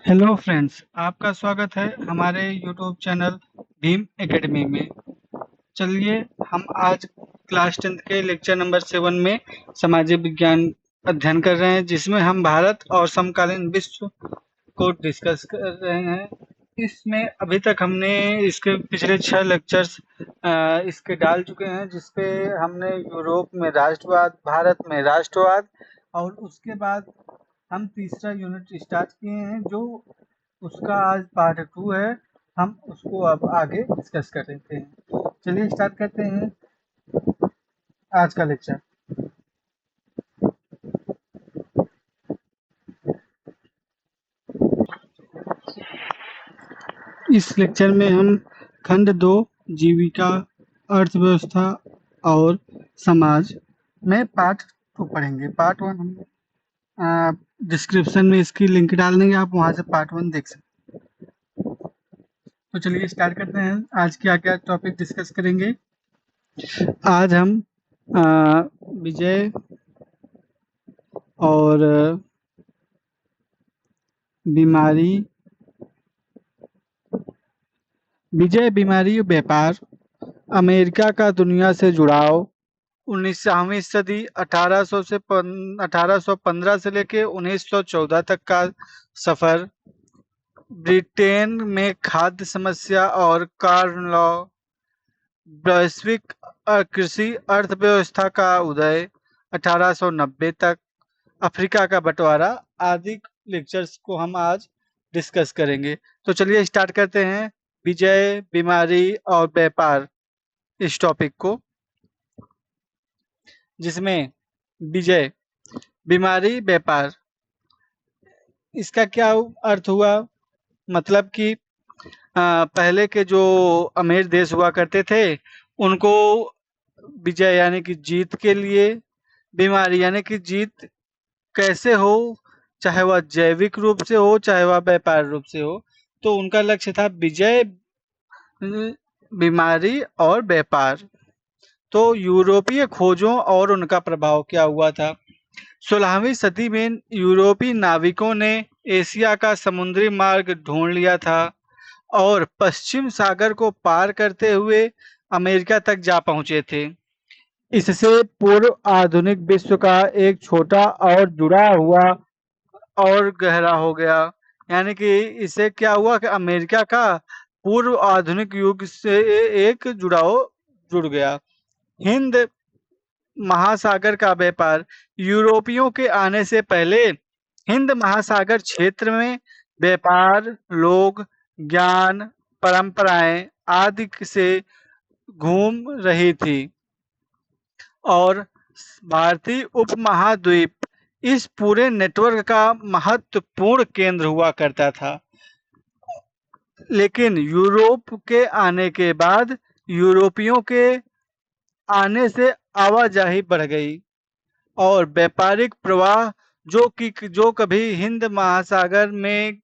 Hello friends, आपका स्वागत है हमारे यूट्यूब चैनल भीम एकेडमी में। चलिए हम आज क्लास 10th के लेक्चर नंबर 7 में सामाजिक विज्ञान अध्ययन कर रहे हैं, जिसमें हम भारत और समकालीन विश्व को डिस्कस कर रहे हैं। इसमें अभी तक हमने इसके पिछले 6 लेक्चर्स इसके डाल चुके हैं, जिसपे हमने यूरोप में राष्ट्रवाद, भारत में राष्ट्रवाद और उसके बाद हम तीसरा यूनिट स्टार्ट किए हैं, जो उसका आज पार्ट 2 है। हम उसको अब आगे डिस्कस कर लेते हैं। चलिए स्टार्ट करते हैं आज का लेक्चर। इस लेक्चर में हम खंड 2 जीविका, अर्थव्यवस्था और समाज में पार्ट 2 पढ़ेंगे। पार्ट 1 हम डिस्क्रिप्शन में इसकी लिंक डाल देंगे, आप वहां से पार्ट 1 देख सकते हैं। तो चलिए स्टार्ट करते हैं। आज क्या क्या टॉपिक डिस्कस करेंगे। आज हम विजय और बीमारी, बीमारी, व्यापार, अमेरिका का दुनिया से जुड़ाव, 19वीं सदी 1815 से लेके 1914 तक का सफर, ब्रिटेन में खाद्य समस्या और कॉर्न लॉ, वैश्विक कृषि अर्थव्यवस्था का उदय 1890 तक, अफ्रीका का बंटवारा आदि लेक्चर्स को हम आज डिस्कस करेंगे। तो चलिए स्टार्ट करते हैं विजय, बीमारी और व्यापार इस टॉपिक को, जिसमें विजय, बीमारी, व्यापार, इसका क्या अर्थ हुआ। मतलब कि पहले के जो अमीर देश हुआ करते थे, उनको विजय यानी कि जीत के लिए, बीमारी यानी कि जीत कैसे हो, चाहे वह जैविक रूप से हो चाहे वह व्यापार रूप से हो, तो उनका लक्ष्य था विजय, बीमारी और व्यापार। तो यूरोपीय खोजों और उनका प्रभाव क्या हुआ था। 16वीं सदी में यूरोपीय नाविकों ने एशिया का समुद्री मार्ग ढूंढ लिया था और पश्चिम सागर को पार करते हुए अमेरिका तक जा पहुंचे थे। इससे पूर्व आधुनिक विश्व का एक छोटा और जुड़ा हुआ और गहरा हो गया। यानी कि इससे क्या हुआ कि अमेरिका का पूर्व आधुनिक युग से एक जुड़ाव जुड़ गया। हिंद महासागर का व्यापार, यूरोपियों के आने से पहले हिंद महासागर क्षेत्र में व्यापार, लोग, ज्ञान, परंपराएं आदि से घूम रही थी और भारतीय उपमहाद्वीप इस पूरे नेटवर्क का महत्वपूर्ण केंद्र हुआ करता था। लेकिन यूरोप के आने के बाद यूरोपियों के आने से आवाजाही बढ़ गई और व्यापारिक प्रवाह जो कभी हिंद महासागर में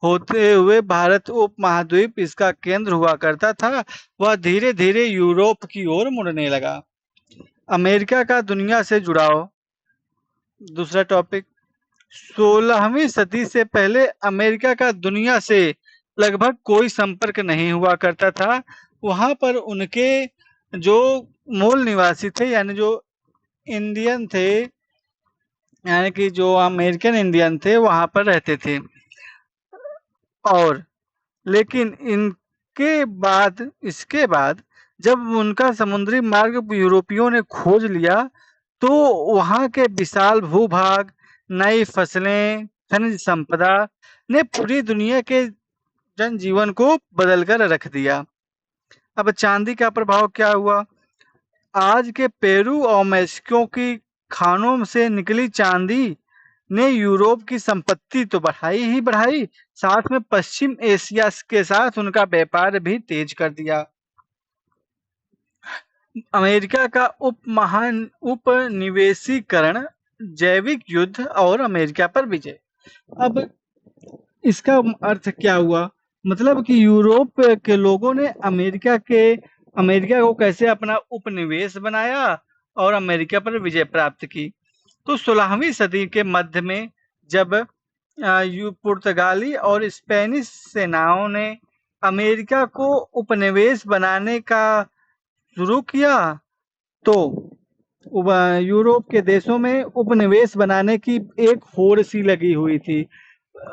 होते हुए भारत उपमहाद्वीप इसका केंद्र हुआ करता था, वह धीरे धीरे यूरोप की ओर मुड़ने लगा। अमेरिका का दुनिया से जुड़ाव, दूसरा टॉपिक। 16वीं सदी से पहले अमेरिका का दुनिया से लगभग कोई संपर्क नहीं हुआ करता था। वहां पर उनके जो मूल निवासी थे, यानी जो इंडियन थे, यानी कि जो अमेरिकन इंडियन थे, वहां पर रहते थे। और लेकिन इसके बाद जब उनका समुद्री मार्ग यूरोपियों ने खोज लिया, तो वहां के विशाल भूभाग, नई फसलें, खनिज संपदा ने पूरी दुनिया के जनजीवन को बदलकर रख दिया। अब चांदी का प्रभाव क्या हुआ। आज के पेरू और मेक्सिको की खानों से निकली चांदी ने यूरोप की संपत्ति तो बढ़ाई ही बढ़ाई, साथ में पश्चिम एशिया के साथ उनका व्यापार भी तेज कर दिया। अमेरिका का उपनिवेशीकरण, जैविक युद्ध और अमेरिका पर विजय। अब इसका अर्थ क्या हुआ। मतलब कि यूरोप के लोगों ने अमेरिका को कैसे अपना उपनिवेश बनाया और अमेरिका पर विजय प्राप्त की। तो 16वीं सदी के मध्य में जब पुर्तगाली और स्पेनिश सेनाओं ने अमेरिका को उपनिवेश बनाने का शुरू किया, तो यूरोप के देशों में उपनिवेश बनाने की एक होड़ सी लगी हुई थी।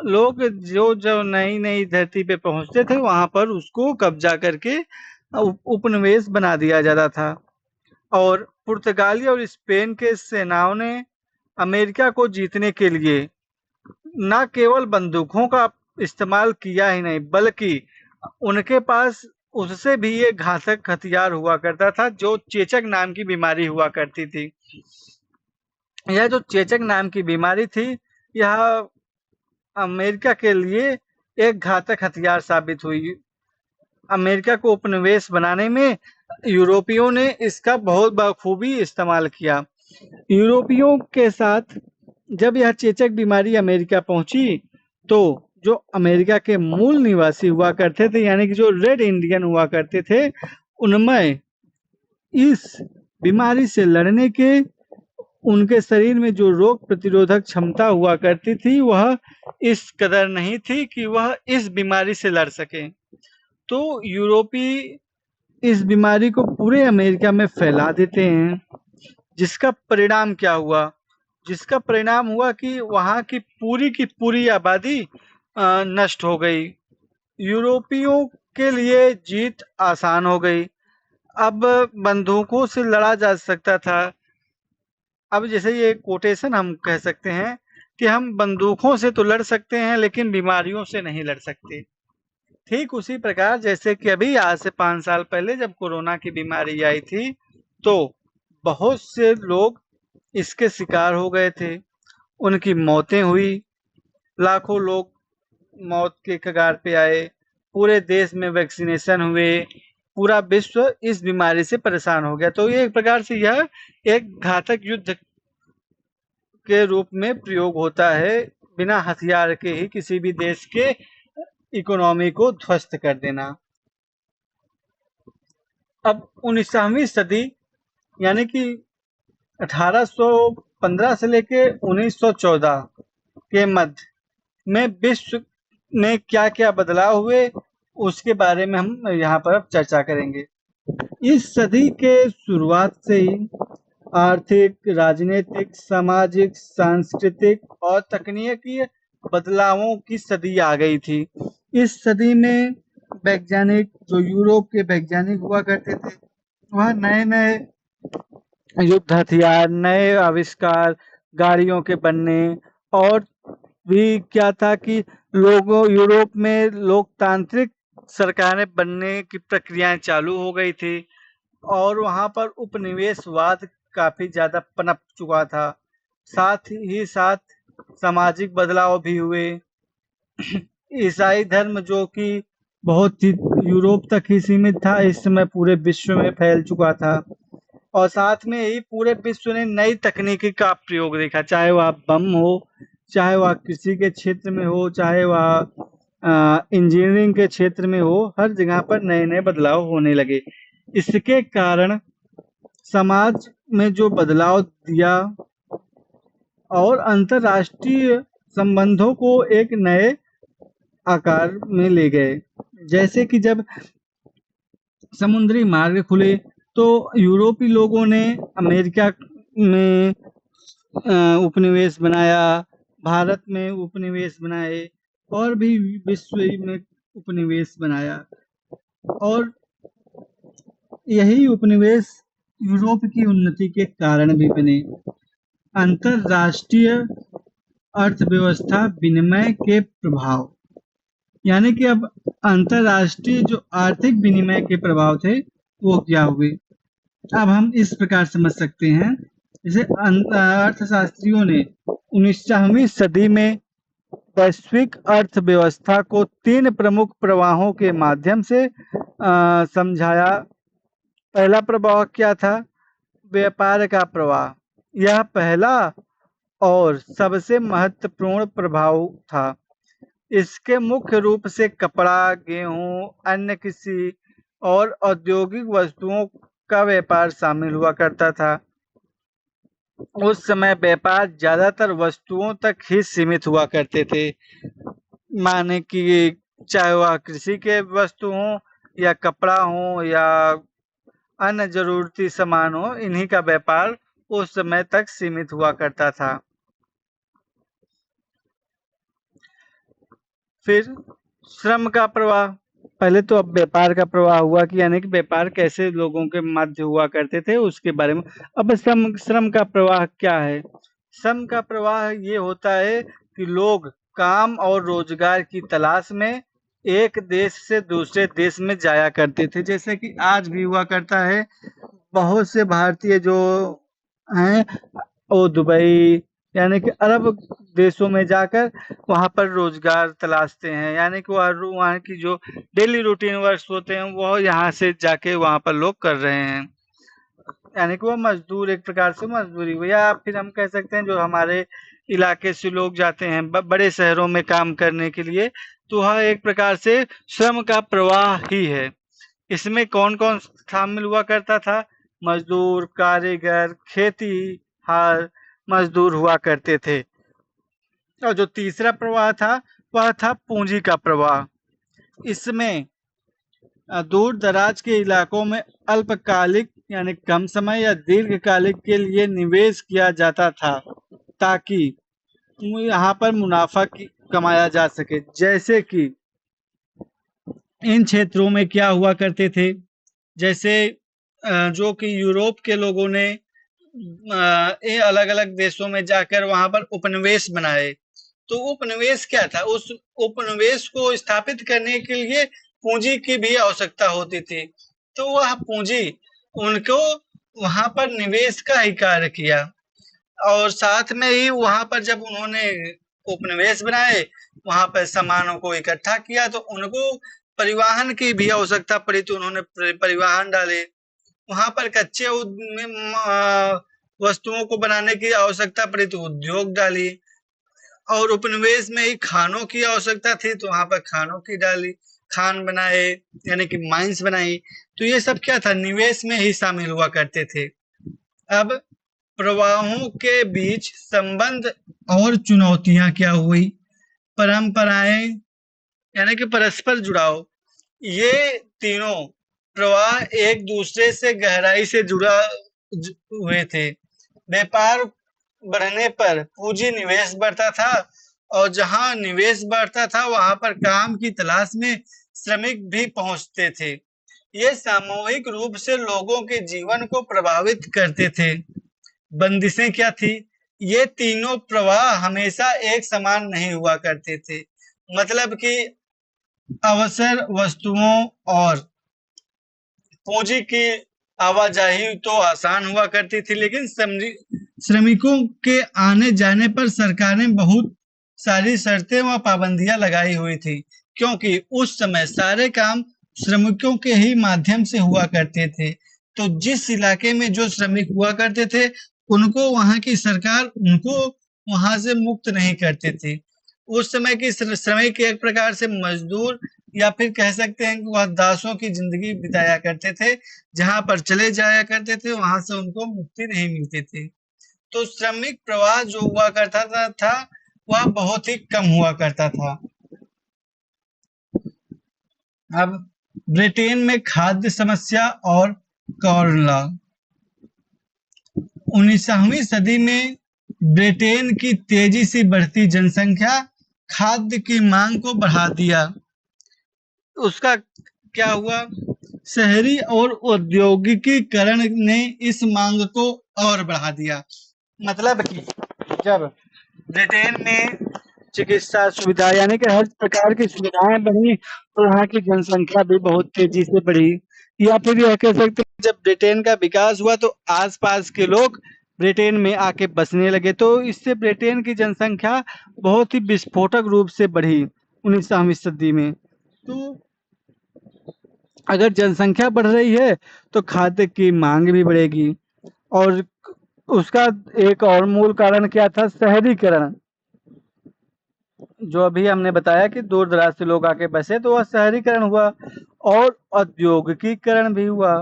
लोग जो जो नई नई धरती पे पहुंचते थे वहां पर उसको कब्जा करके उपनिवेश बना दिया जाता था। और पुर्तगाली और स्पेन के सेनाओं ने अमेरिका को जीतने के लिए न केवल बंदूकों का इस्तेमाल किया ही नहीं, बल्कि उनके पास उससे भी एक घातक हथियार हुआ करता था, जो चेचक नाम की बीमारी हुआ करती थी। यह जो चेचक नाम की बीमारी थी, यह अमेरिका के लिए एक घातक हथियार साबित हुई। अमेरिका को उपनिवेश बनाने में यूरोपियों ने इसका बहुत बखूबी इस्तेमाल किया। यूरोपियों के साथ जब यह चेचक बीमारी अमेरिका पहुंची, तो जो अमेरिका के मूल निवासी हुआ करते थे, यानी कि जो रेड इंडियन हुआ करते थे, उनमें इस बीमारी से लड़ने के उनके शरीर में जो रोग प्रतिरोधक क्षमता हुआ करती थी, वह इस कदर नहीं थी कि वह इस बीमारी से लड़ सके। तो यूरोपी इस बीमारी को पूरे अमेरिका में फैला देते हैं, जिसका परिणाम क्या हुआ? जिसका परिणाम हुआ कि वहाँ की पूरी आबादी नष्ट हो गई। यूरोपियों के लिए जीत आसान हो गई। अब बंदूकों से लड़ा जा सकता था। अब जैसे ये कोटेशन हम कह सकते हैं कि हम बंदूकों से तो लड़ सकते हैं, लेकिन बीमारियों से नहीं लड़ सकते। ठीक उसी प्रकार जैसे कि अभी आज से 5 साल पहले जब कोरोना की बीमारी आई थी, तो बहुत से लोग इसके शिकार हो गए थे। उनकी मौतें हुई, लाखों लोग मौत के कगार पे आए, पूरे देश में वैक्सीनेशन हुए, पूरा विश्व इस बीमारी से परेशान हो गया। तो ये एक प्रकार से यह एक घातक युद्ध के रूप में प्रयोग होता है, बिना हथियार के ही किसी भी देश के इकोनॉमी को ध्वस्त कर देना। अब 19वीं सदी यानी कि 1815 से लेके 1914 के मध्य में विश्व में क्या-क्या बदलाव हुए, उसके बारे में हम यहाँ पर अब चर्चा करेंगे। इस सदी के शुरुआत से ही आर्थिक, राजनीतिक, सामाजिक, सांस्कृतिक और तकनीकी बदलावों की सदी आ गई थी। इस सदी में वैज्ञानिक जो यूरोप के वैज्ञानिक हुआ करते थे, वह नए-नए युद्ध हथियार, नए आविष्कार, गाड़ियों के बनने और भी क्या था कि लोगों यूरोप में लोकतांत्रिक सरकारें बनने की प्रक्रियाएं चालू हो गई थी और वहां पर उपनिवेशवाद काफी ज्यादा पनप चुका था। साथ ही साथ सामाजिक बदलाव भी हुए। ईसाई धर्म जो कि बहुत ही यूरोप तक ही सीमित था, इस समय पूरे विश्व में फैल चुका था और साथ में ही पूरे विश्व ने नई तकनीकी का प्रयोग देखा, चाहे वह बम हो, चाहे वह कृषि के क्षेत्र में हो, चाहे वह इंजीनियरिंग के क्षेत्र में हो, हर जगह पर नए नए बदलाव होने लगे। इसके कारण समाज में जो बदलाव दिया और अंतर्राष्ट्रीय संबंधों को एक नए आकार में ले गए। जैसे कि जब समुद्री मार्ग खुले, तो यूरोपी लोगों ने अमेरिका में उपनिवेश बनाया, भारत में उपनिवेश बनाए और भी विश्व में उपनिवेश बनाया और यही उपनिवेश यूरोप की उन्नति के कारण भी बने। अंतरराष्ट्रीय अर्थव्यवस्था विनिमय के प्रभाव, यानी कि अब अंतरराष्ट्रीय जो आर्थिक विनिमय के प्रभाव थे वो क्या हुए, अब हम इस प्रकार समझ सकते हैं। जैसे अर्थशास्त्रियों ने 19वीं सदी में वैश्विक अर्थव्यवस्था को 3 प्रमुख प्रवाहों के माध्यम से समझाया। पहला प्रवाह क्या था? व्यापार का प्रवाह। यह पहला और सबसे महत्वपूर्ण प्रभाव था। इसके मुख्य रूप से कपड़ा, गेहूं, अन्य कृषि और औद्योगिक वस्तुओं का व्यापार शामिल हुआ करता था। उस समय व्यापार ज्यादातर वस्तुओं तक ही सीमित हुआ करते थे, माने कि चाहे वह कृषि के वस्तु हों या कपड़ा हो या अन्य जरूरती सामान हो, इन्हीं का व्यापार उस समय तक सीमित हुआ करता था। फिर श्रम का प्रवाह। पहले तो अब व्यापार का प्रवाह हुआ कि यानी कि व्यापार कैसे लोगों के मध्य हुआ करते थे उसके बारे में। अब श्रम श्रम का प्रवाह क्या है? श्रम का प्रवाह ये होता है कि लोग काम और रोजगार की तलाश में एक देश से दूसरे देश में जाया करते थे, जैसे कि आज भी हुआ करता है। बहुत से भारतीय जो हैं वो दुबई यानी कि अरब देशों में जाकर वहाँ पर रोजगार तलाशते हैं, यानी कि वहाँ की जो डेली रूटीन वर्क्स होते हैं वो यहाँ से जाके वहाँ पर लोग कर रहे हैं, यानी कि वो मजदूर, एक प्रकार से मजदूरी हुई। या फिर हम कह सकते हैं जो हमारे इलाके से लोग जाते हैं बड़े शहरों में काम करने के लिए, तो वह एक प्रकार से श्रम का प्रवाह ही है। इसमें कौन कौन शामिल हुआ करता था? मजदूर, कारीगर, खेती हार मजदूर हुआ करते थे। और जो तीसरा प्रवाह था वह था पूंजी का प्रवाह। इसमें दूर दराज के इलाकों में अल्पकालिक यानी कम समय या दीर्घकालिक के लिए निवेश किया जाता था ताकि यहाँ पर मुनाफा कमाया जा सके। जैसे कि इन क्षेत्रों में क्या हुआ करते थे, जैसे जो कि यूरोप के लोगों ने ये अलग अलग देशों में जाकर वहां पर उपनिवेश बनाए। तो उपनिवेश क्या था? उस उपनिवेश को स्थापित करने के लिए पूंजी की भी आवश्यकता होती थी, तो वह पूंजी उनको वहां पर निवेश का ही कार्य किया। और साथ में ही वहां पर जब उन्होंने उपनिवेश बनाए, वहां पर सामानों को इकट्ठा किया, तो उनको परिवहन की भी आवश्यकता पड़ी, तो उन्होंने परिवहन डाले। वहां पर कच्चे वस्तुओं को बनाने की आवश्यकता पड़ी तो उद्योग डाली, और उपनिवेश में ही खानों की आवश्यकता थी तो वहां पर खानों की डाली, खान बनाए यानी कि माइंस बनाई। तो ये सब क्या था? निवेश में ही शामिल हुआ करते थे। अब प्रवाहों के बीच संबंध और चुनौतियां क्या हुई? परंपराएं यानी कि परस्पर जुड़ाव। ये तीनों प्रवाह एक दूसरे से गहराई से जुड़ा हुए थे। व्यापार बढ़ने पर पूंजी निवेश बढ़ता था, और जहां निवेश बढ़ता था वहां पर काम की तलाश में श्रमिक भी पहुंचते थे। ये सामूहिक रूप से लोगों के जीवन को प्रभावित करते थे। बंदिशें क्या थी? ये तीनों प्रवाह हमेशा एक समान नहीं हुआ करते थे, मतलब कि अवसर, वस्तुओं और पूंजी की आवाजाही तो आसान हुआ करती थी, लेकिन श्रमिकों के आने जाने पर सरकार ने बहुत सारी शर्तें व पाबंदियां लगाई हुई थी, क्योंकि उस समय सारे काम श्रमिकों के ही माध्यम से हुआ करते थे। तो जिस इलाके में जो श्रमिक हुआ करते थे उनको वहां की सरकार उनको वहां से मुक्त नहीं करती थी। उस समय की श्रमिक एक प्रकार से मजदूर या फिर कह सकते हैं कि वह दासों की जिंदगी बिताया करते थे, जहां पर चले जाया करते थे वहां से उनको मुक्ति नहीं मिलती थी। तो श्रमिक प्रवाह जो हुआ करता था वह बहुत ही कम हुआ करता था। अब ब्रिटेन में खाद्य समस्या और कॉर्न लॉ। 19वीं सदी में ब्रिटेन की तेजी से बढ़ती जनसंख्या खाद्य की मांग को बढ़ा दिया। उसका क्या हुआ? शहरी और औद्योगिकीकरण ने इस मांग को और बढ़ा दिया। मतलब कि जब ब्रिटेन में चिकित्सा सुविधा यानी कि हर प्रकार की सुविधाएं बढ़ी तो वहाँ की जनसंख्या भी बहुत तेजी से बढ़ी। या फिर यह कह सकते हैं जब ब्रिटेन का विकास हुआ तो आसपास के लोग ब्रिटेन में आके बसने लगे, तो इससे ब्रिटेन की जनसंख्या बहुत ही विस्फोटक रूप से बढ़ी 19वीं सदी में। तो अगर जनसंख्या बढ़ रही है तो खाद्य की मांग भी बढ़ेगी, और उसका एक और मूल कारण क्या था? शहरीकरण। जो अभी हमने बताया कि दूर दराज से लोग आके बसे तो वह शहरीकरण हुआ, और औद्योगिकीकरण भी हुआ,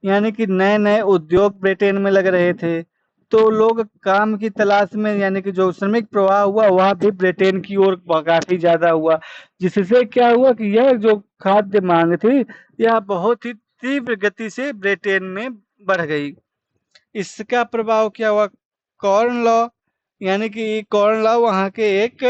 यानी कि नए नए उद्योग ब्रिटेन में लग रहे थे, तो लोग काम की तलाश में, यानी कि जो श्रमिक प्रवाह हुआ वह भी ब्रिटेन की ओर काफी ज्यादा हुआ, जिससे क्या हुआ कि यह जो खाद्य मांग थी यह बहुत ही तीव्र गति से ब्रिटेन में बढ़ गई। इसका प्रभाव क्या हुआ? कॉर्न लॉ, यानी कि कॉर्न लॉ वहाँ के एक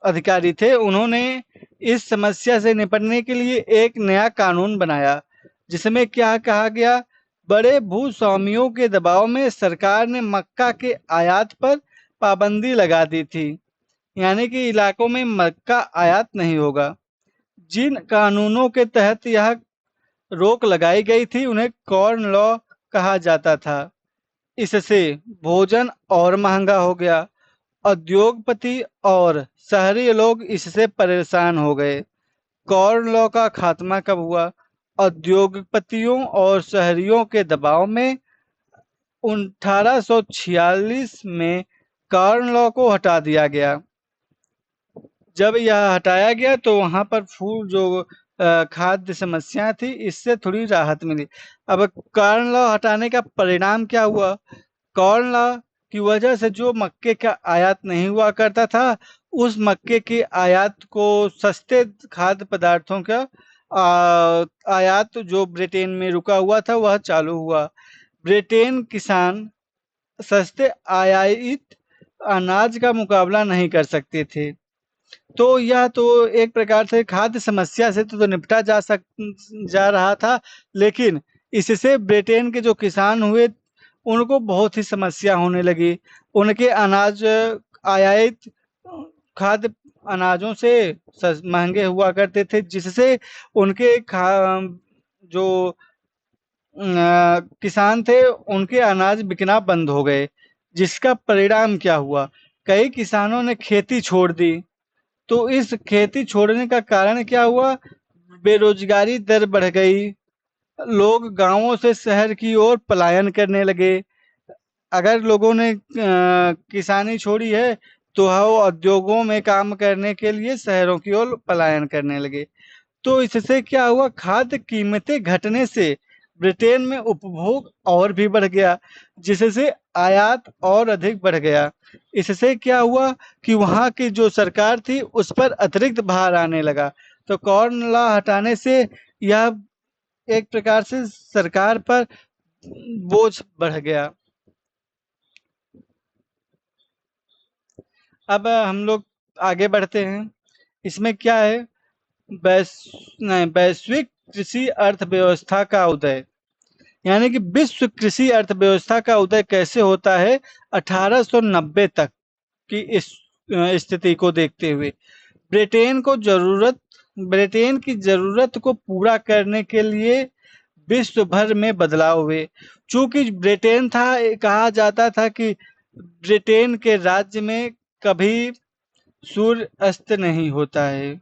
अधिकारी थे। उन्होंने इस समस्या से निपटने के लिए एक नया कानून बनाया, जिसमें क्या कहा गया, बड़े भूस्वामियों के दबाव में सरकार ने मक्का के आयात पर पाबंदी लगा दी थी, यानी कि इलाकों में मक्का आयात नहीं होगा। जिन कानूनों के तहत यह रोक लगाई गई थी उन्हें कॉर्न लॉ कहा जाता था। इससे भोजन और महंगा हो गया। उद्योगपति और शहरी लोग इससे परेशान हो गए। कॉर्न लॉ का खात्मा कब हुआ? उद्योगपतियों और शहरियों के दबाव में 1846 में कॉर्न लॉ को हटा दिया गया। जब यह हटाया गया तो वहां पर फूड जो खाद्य समस्या थी इससे थोड़ी राहत मिली। अब कॉर्न लॉ हटाने का परिणाम क्या हुआ? कॉर्न लॉ की वजह से जो मक्के का आयात नहीं हुआ करता था, उस मक्के के आयात को, सस्ते खाद्य पदार्थों का आयात जो ब्रिटेन में रुका हुआ था वह चालू हुआ। ब्रिटेन किसान सस्ते आयातित अनाज का मुकाबला नहीं कर सकते थे। तो यह तो एक प्रकार से खाद्य समस्या से तो निपटा जा रहा था, लेकिन इससे ब्रिटेन के जो किसान हुए उनको बहुत ही समस्या होने लगी। उनके अनाज आयातित खाद्य अनाजों से महंगे हुआ करते थे, जिससे उनके जो किसान थे उनके अनाज बिकना बंद हो गए। जिसका परिणाम क्या हुआ? कई किसानों ने खेती छोड़ दी। तो इस खेती छोड़ने का कारण क्या हुआ? बेरोजगारी दर बढ़ गई। लोग गांवों से शहर की ओर पलायन करने लगे। अगर लोगों ने किसानी छोड़ी है तो वो उद्योगों में काम करने के लिए शहरों की ओर पलायन करने लगे। तो इससे क्या हुआ? खाद्य कीमतें घटने से ब्रिटेन में उपभोग और भी बढ़ गया, जिससे आयात और अधिक बढ़ गया। इससे क्या हुआ कि वहाँ की जो सरकार थी उस पर अतिरिक्त भार आने लगा। तो कॉर्न लॉ हटाने से यह एक प्रकार से सरकार पर बोझ बढ़ गया। अब हम लोग आगे बढ़ते हैं। इसमें क्या है? वैश्विक कृषि अर्थव्यवस्था का उदय, यानी कि विश्व कृषि अर्थव्यवस्था का उदय कैसे होता है? 1890 तक की इस स्थिति को देखते हुए ब्रिटेन की जरूरत को पूरा करने के लिए विश्व भर में बदलाव हुए। चूंकि ब्रिटेन था, कहा जाता था कि ब्रिटेन के राज्य में कभी सूर्य अस्त नहीं होता है।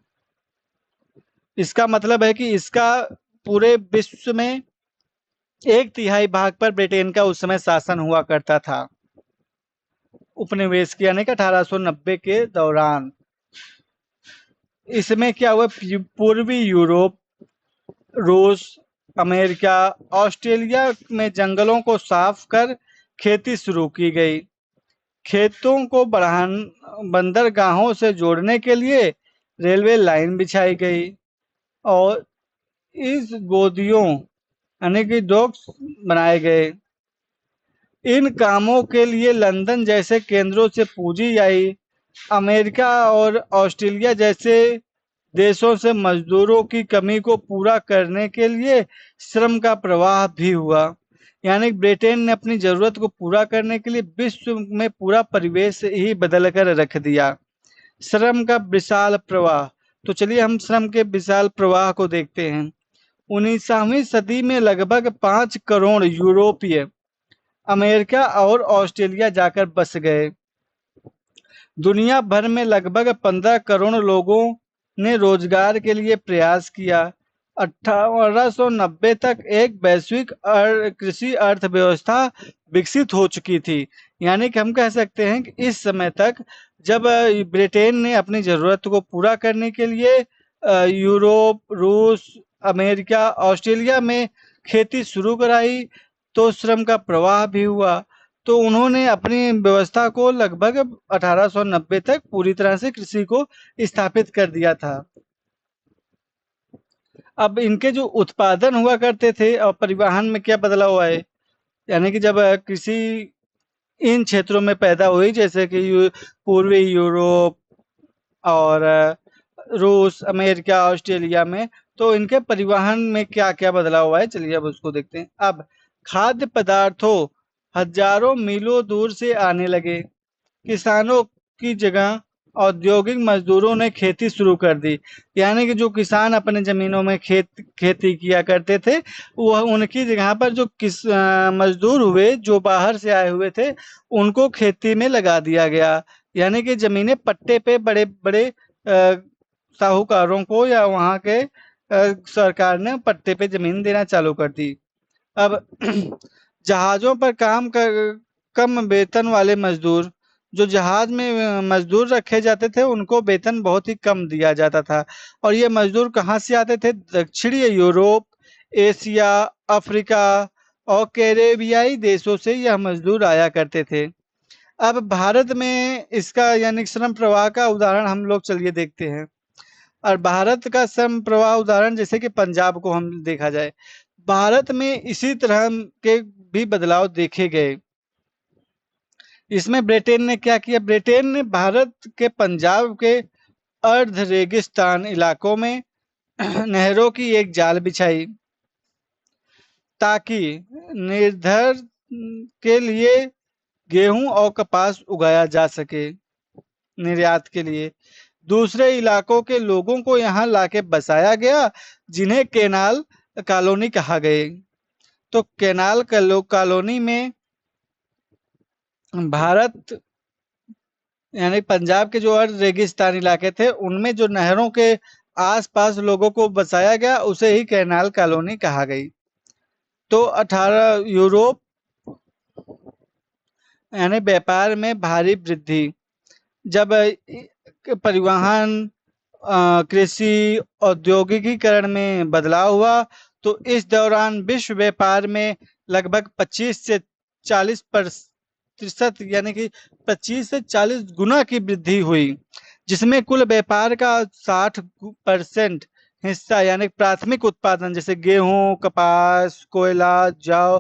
इसका मतलब है कि इसका पूरे विश्व में एक तिहाई भाग पर ब्रिटेन का उस समय शासन हुआ करता था, उपनिवेश के, यानी कि 1890 के दौरान। इसमें क्या हुआ? पूर्वी यूरोप, रूस, अमेरिका, ऑस्ट्रेलिया में जंगलों को साफ कर खेती शुरू की गई। खेतों को बंदरगाहों से जोड़ने के लिए रेलवे लाइन बिछाई गई और इस गोदियों, यानी कि डॉक्स, बनाए गए। इन कामों के लिए लंदन जैसे केंद्रों से पूंजी आई। अमेरिका और ऑस्ट्रेलिया जैसे देशों से मजदूरों की कमी को पूरा करने के लिए श्रम का प्रवाह भी हुआ। यानी ब्रिटेन ने अपनी जरूरत को पूरा करने के लिए विश्व में पूरा परिवेश ही बदल कर रख दिया। श्रम का विशाल प्रवाह। तो चलिए हम श्रम के विशाल प्रवाह को देखते हैं। 19वीं सदी में लगभग 5 करोड़ यूरोपीय अमेरिका और ऑस्ट्रेलिया जाकर बस गए। दुनिया भर में लगभग 15 करोड़ लोगों ने रोजगार के लिए प्रयास किया। 1890 तक एक वैश्विक कृषि अर्थव्यवस्था विकसित हो चुकी थी। यानी कि हम कह सकते हैं कि इस समय तक, जब ब्रिटेन ने अपनी जरूरत को पूरा करने के लिए यूरोप, रूस, अमेरिका, ऑस्ट्रेलिया में खेती शुरू कराई, तो श्रम का प्रवाह भी हुआ तो उन्होंने अपनी व्यवस्था को लगभग 1890 तक पूरी तरह से कृषि को स्थापित कर दिया था। अब इनके जो उत्पादन हुआ करते थे और परिवहन में क्या बदलाव आए, यानी कि जब कृषि इन क्षेत्रों में पैदा हुई, जैसे कि पूर्वी यूरोप और रूस, अमेरिका, ऑस्ट्रेलिया में, तो इनके परिवहन में क्या-क्या बदलाव हुआ है, चलिए अब उसको देखते हैं। अब खाद्य पदार्थों हजारों मीलों दूर से आने लगे। किसानों की जगह औद्योगिक मजदूरों ने खेती शुरू कर दी। यानी कि जो किसान अपने ज़मीनों में खेती किया करते थे, वह उनकी जगह पर जो मजदूर हुए, जो बाहर से आए हुए थे, उनको खेती में लगा दिया गया। यानी कि ज़मीनें पट्टे पे बड़े-बड़े साहूकारों को या वहाँ के सरकार ने पट्टे पे ज़मीन देना चालू कर दी। अब जहाज़ों पर काम कर कम वेतन वाले मज़दूर, जो जहाज़ में मज़दूर रखे जाते थे, उनको वेतन बहुत ही कम दिया जाता था और ये मज़दूर कहाँ से आते थे? दक्षिणी यूरोप, एशिया, अफ्रीका और कैरेबियाई देशों से यह मज़दूर आया करते थे। अब भारत में इसका यानी श्रम प्रवाह का उदाहरण हम लोग चलिए देखते हैं। और भारत का श्रम प्रवाह उदाहरण जैसे कि पंजाब को हम देखा जाए, भारत में इसी तरह के भी बदलाव देखे गए। इसमें ब्रिटेन ने क्या किया? ब्रिटेन ने भारत के पंजाब के अर्ध रेगिस्तान इलाकों में नहरों की एक जाल बिछाई ताकि निर्धर के लिए गेहूं और कपास उगाया जा सके निर्यात के लिए। दूसरे इलाकों के लोगों को यहाँ लाके बसाया गया, जिन्हें केनाल कॉलोनी कहा गए। तो केनाल कॉलोनी में भारत यानी पंजाब के जो अर्ध रेगिस्तान इलाके थे, उनमें जो नहरों के आस-पास लोगों को बसाया गया, उसे ही केनाल कॉलोनी कहा गई। तो 18 यूरोप यानी व्यापार में भारी वृद्धि। जब परिवहन, कृषि, औद्योगिकीकरण में बदलाव हुआ, तो इस दौरान विश्व व्यापार में लगभग 25 से 40 प्रतिशत यानी कि 25 से 40 गुना की वृद्धि हुई, जिसमें कुल व्यापार का 60% हिस्सा यानी प्राथमिक उत्पादन जैसे गेहूं, कपास, कोयला, जौ,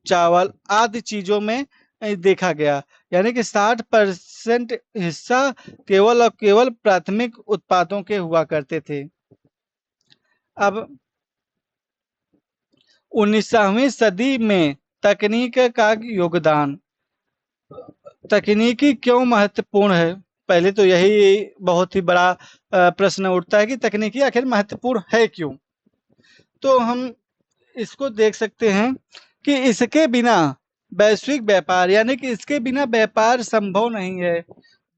चावल आदि चीज़ों में देखा गया। यानी कि 60% हिस्सा केवल और केवल प्राथमिक उत्पादों के हुआ करते थे। अब 19वीं सदी में तकनीक का योगदान। तकनीकी क्यों महत्वपूर्ण है? पहले तो यही बहुत ही बड़ा प्रश्न उठता है कि तकनीकी आखिर महत्वपूर्ण है क्यों? तो हम इसको देख सकते हैं कि इसके बिना वैश्विक व्यापार यानी कि इसके बिना व्यापार संभव नहीं है।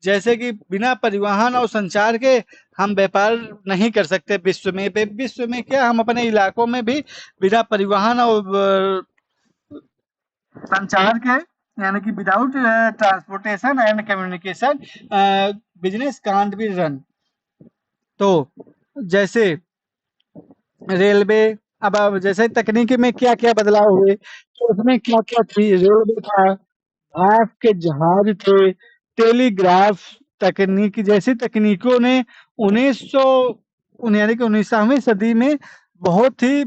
जैसे कि बिना परिवहन और संचार के हम व्यापार नहीं कर सकते विश्व में। विश्व में क्या हम अपने इलाकों में भी बिना परिवहन और संचार के यानी कि without transportation and communication business can't be run. तो जैसे रेलवे, अब जैसे तकनीकी में क्या-क्या बदलाव हुए, तो उसमें क्या-क्या थी? रेलवे था, भाप के जहाज थे, टेलीग्राफ तकनीक जैसी तकनीकों ने 1900 यानी कि 19वीं सदी में बहुत ही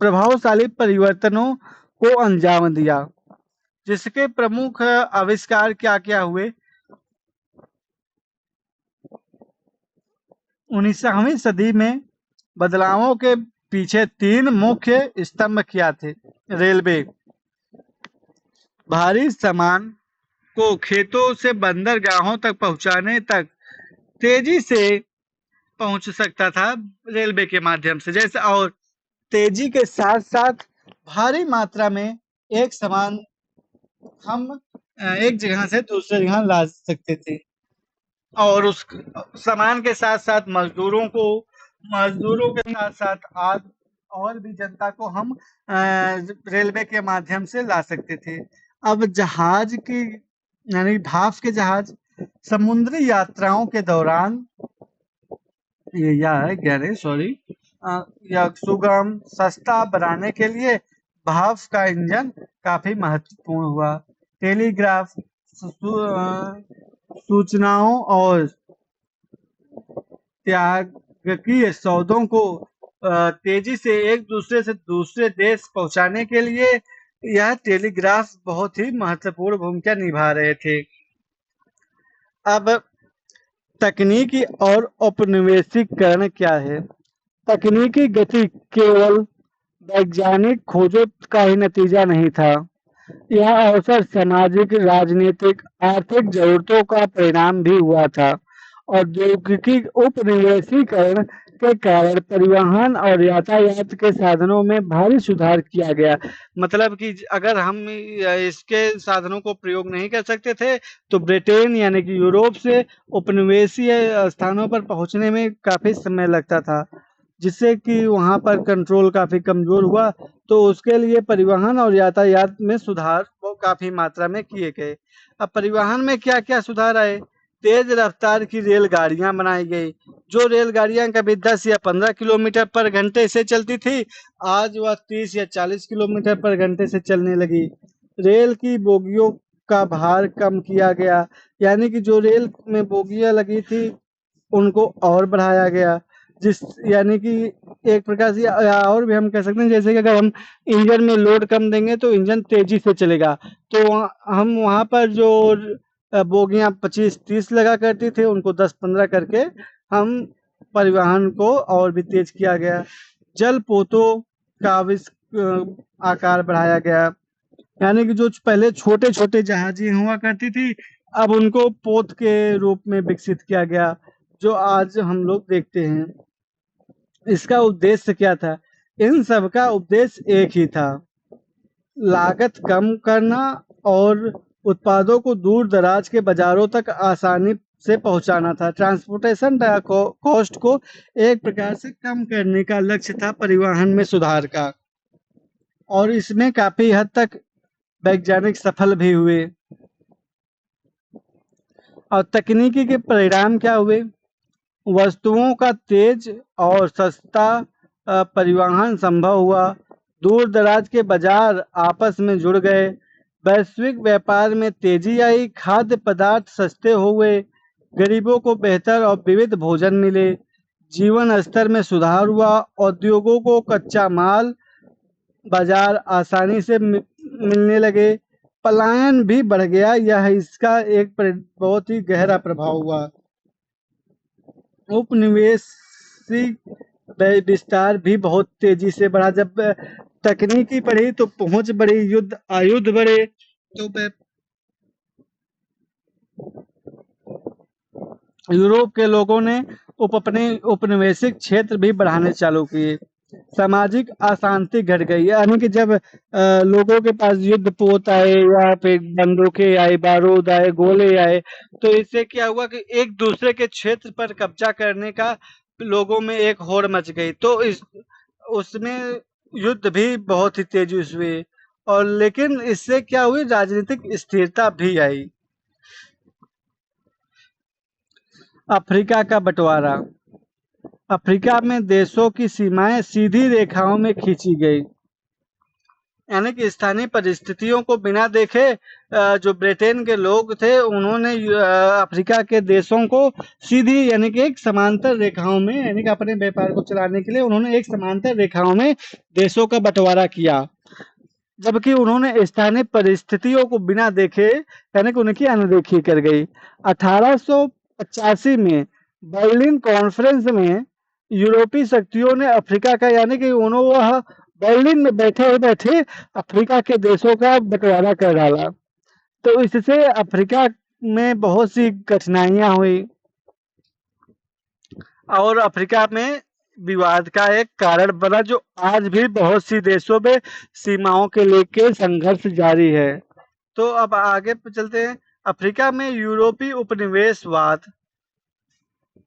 प्रभावशाली परिवर्तनों को अंजाम दिया। जिसके प्रमुख आविष्कार क्या-क्या हुए? 19वीं सदी में बदलावों के पीछे 3 मुख्य स्तंभ क्या थे? रेलवे, भारी सामान को खेतों से बंदरगाहों तक पहुंचाने तक तेजी से पहुंच सकता था रेलवे के माध्यम से। जैसे और तेजी के साथ-साथ भारी मात्रा में एक सामान हम एक जगह से दूसरे जगह ला सकते थे। और उस सामान के साथ-साथ मज़दूरों के साथ-साथ आग और भी जनता को हम रेलवे के माध्यम से ला सकते थे। अब जहाज की यानी भाप के जहाज समुद्री यात्राओं के दौरान ये या है गहरे सॉरी या सुगम, सस्ता बनाने के लिए भाप का इंजन काफ़ी महत्वपूर्ण हुआ। टेलीग्राफ सूचनाओं और त्यागकीय सौदों को तेजी से एक दूसरे से दूसरे देश पहुंचाने के लिए यह टेलीग्राफ बहुत ही महत्वपूर्ण भूमिका निभा रहे थे। अब तकनीकी और औपनिवेशिकरण क्या है? तकनीकी गति केवल वैज्ञानिक खोजों का ही नतीजा नहीं था। यह अवसर सामाजिक, राजनीतिक, आर्थिक जरूरतों का परिणाम भी हुआ था। औद्योगिक उपनिवेशीकरण के कारण परिवहन और यातायात के साधनों में भारी सुधार किया गया। मतलब कि अगर हम इसके साधनों को प्रयोग नहीं कर सकते थे तो ब्रिटेन यानी कि यूरोप से उपनिवेशीय स्थानों पर पहुंचने में काफी समय लगता था, जिससे कि वहां पर कंट्रोल काफी कमजोर हुआ। तो उसके लिए परिवहन और यातायात में सुधार वो काफी मात्रा में किए गए। अब परिवहन में क्या क्या सुधार आए? तेज रफ्तार की रेलगाड़ियां बनाई गई। जो रेलगाड़ियां कभी 10 या 15 किलोमीटर पर घंटे से चलती थी, आज वह 30 या 40 किलोमीटर पर घंटे से चलने लगी। रेल की बोगियों का भार कम किया गया, यानी कि जो रेल में बोगियां लगी थी उनको और बढ़ाया गया, जिस यानी कि एक प्रकार से या और भी हम कह सकते हैं, जैसे कि अगर हम इंजन में लोड कम देंगे तो इंजन तेजी से चलेगा। तो हम वहाँ पर जो बोगियां 25-30 लगा करती थे उनको 10-15 करके हम परिवहन को और भी तेज किया गया। जल पोतों का आकार बढ़ाया गया, यानी कि जो पहले छोटे छोटे जहाजें हुआ करती थी अब उनको पोत के रूप में विकसित किया गया, जो आज हम लोग देखते हैं। इसका उद्देश्य क्या था? इन सब का उद्देश्य एक ही था, लागत कम करना और उत्पादों को दूर दराज के बाजारों तक आसानी से पहुंचाना था। ट्रांसपोर्टेशन कॉस्ट को एक प्रकार से कम करने का लक्ष्य था परिवहन में सुधार का, और इसमें काफी हद तक वैज्ञानिक सफल भी हुए। और तकनीकी के परिणाम क्या हुए? वस्तुओं का तेज और सस्ता परिवहन संभव हुआ। दूर दराज के बाजार आपस में जुड़ गए। वैश्विक व्यापार में तेजी आई। खाद्य पदार्थ सस्ते हो गए। गरीबों को बेहतर और विविध भोजन मिले। जीवन स्तर में सुधार हुआ। उद्योगों को कच्चा माल बाजार आसानी से मिलने लगे। पलायन भी बढ़ गया। यह इसका एक बहुत ही गहरा प्रभाव हुआ। उपनिवेशिक विस्तार भी बहुत तेजी से बढ़ा। जब तकनीकी बढ़ी तो पहुंच बढ़ी, युद्ध आयुध बढ़े, तो यूरोप के लोगों ने अपने उपनिवेशिक क्षेत्र भी बढ़ाने चालू किए। सामाजिक अशांति घट गई, यानी कि जब लोगों के पास युद्ध पोत आए या फिर बंदूकें आई, बारूद आए, गोले आए, तो इससे क्या हुआ कि एक दूसरे के क्षेत्र पर कब्जा करने का लोगों में एक होड़ मच गई। तो इस उसमें युद्ध भी बहुत ही तेजी से हुए। और लेकिन इससे क्या हुई? राजनीतिक स्थिरता भी आई। अफ्रीका का बंटवारा। अफ्रीका में देशों की सीमाएं सीधी रेखाओं में खींची गई, यानी कि स्थानीय परिस्थितियों को बिना देखे जो ब्रिटेन के लोग थे उन्होंने अफ्रीका के देशों को सीधी यानी कि एक समांतर रेखाओं में, यानी कि अपने व्यापार को चलाने के लिए उन्होंने एक समांतर रेखाओं में देशों का बंटवारा किया, जबकि उन्होंने स्थानीय परिस्थितियों को बिना देखे यानी कि उनकी अनदेखी कर गई। 1885 में बर्लिन कॉन्फ्रेंस में यूरोपीय शक्तियों ने अफ्रीका का, यानी कि उन्होंने वह बर्लिन में बैठे बैठे अफ्रीका के देशों का बंटवारा कर डाला। तो इससे अफ्रीका में बहुत सी कठिनाइयां हुई और अफ्रीका में विवाद का एक कारण बना, जो आज भी बहुत सी देशों में सीमाओं के लेके संघर्ष जारी है। तो अब आगे चलते हैं। अफ्रीका में यूरोपीय उपनिवेशवाद,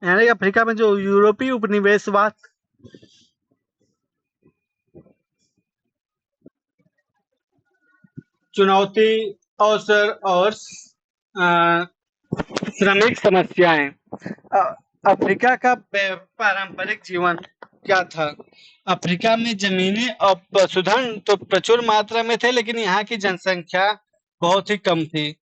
यानी अफ्रीका में जो यूरोपीय उपनिवेशवाद चुनौती, अवसर और श्रमिक समस्याएं। अफ्रीका का पारंपरिक जीवन क्या था? अफ्रीका में जमीनें और पशुधन तो प्रचुर मात्रा में थे, लेकिन यहाँ की जनसंख्या बहुत ही कम थी।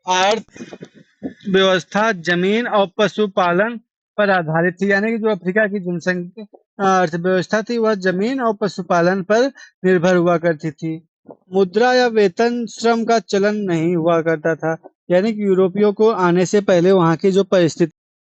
अर्थव्यवस्था जमीन और पशुपालन पर आधारित थी, यानी कि जो अफ्रीका की जनसंख्या अर्थव्यवस्था थी वह जमीन और पशुपालन पर निर्भर हुआ करती थी। मुद्रा या वेतन श्रम का चलन नहीं हुआ करता था, यानी कि यूरोपियों को आने से पहले वहां की जो परिस्थिति